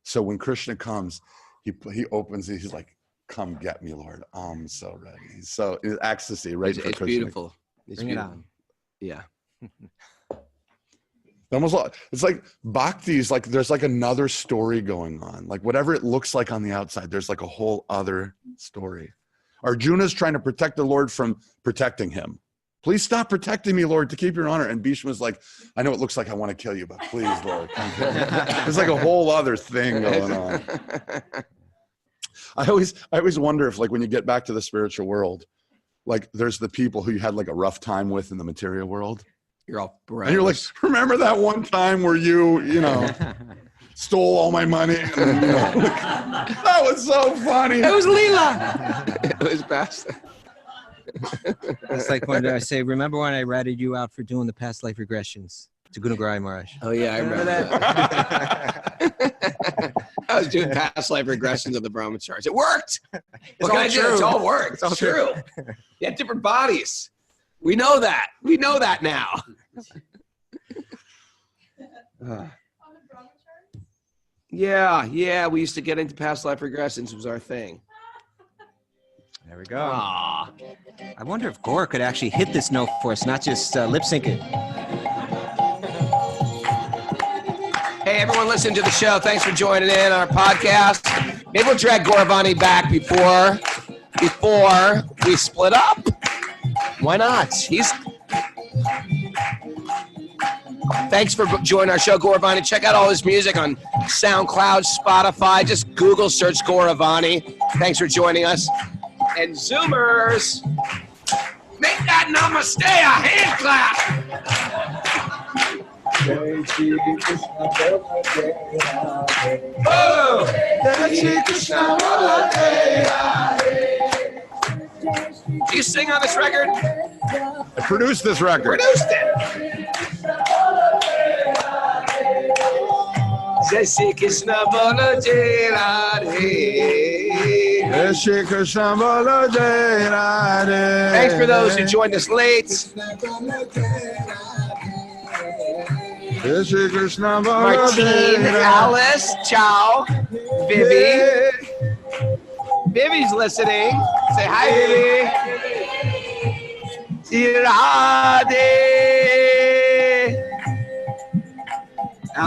So when Krishna comes, he opens it, he's like, come get me, Lord. I'm so ready. So it's ecstasy, right? It's beautiful. Bring it on. Yeah. It's like bhakti is like, there's another story going on. Like whatever it looks like on the outside, there's a whole other story. Arjuna's trying to protect the Lord from protecting him. Please stop protecting me, Lord, to keep your honor. And Bhishma's like, I know it looks like I want to kill you, but please, Lord, come kill me. There's a whole other thing going on. I always wonder if when you get back to the spiritual world, there's the people who you had a rough time with in the material world. You're all bros. And you're like, remember that one time where you stole all my money? And, that was so funny. It was Leela. It was best. It's like when I say, remember when I ratted you out for doing the past life regressions to Guru Garai Maharaj? Oh, yeah, I remember that. I was doing past life regressions of the Brahmin charts. It worked. What can I do? It's all worked. It's all true. You had different bodies. We know that. We know that now. Yeah. We used to get into past life regressions. Was our thing. There we go. Aww. I wonder if Gaura could actually hit this note for us, not just lip sync it. Hey, everyone listening to the show, thanks for joining in on our podcast. Maybe we'll drag Gaura Vani back before we split up. Why not? Thanks for joining our show, Gaura Vani. Check out all his music on SoundCloud, Spotify. Just Google search Gaura Vani. Thanks for joining us. And Zoomers, make that namaste a hand clap. Oh! Do you sing on this record? I produced this record. Produced it. Jai Shri Krishna Bolo Jai Radhe. Jai Shri Krishna Bolo Jai Radhe. Thanks for those who joined us late. Jai Shri Krishna Bolo Martine, Jai Alice, ciao, Vivi. Vivi's listening. Say hi, Vivi. Radhe.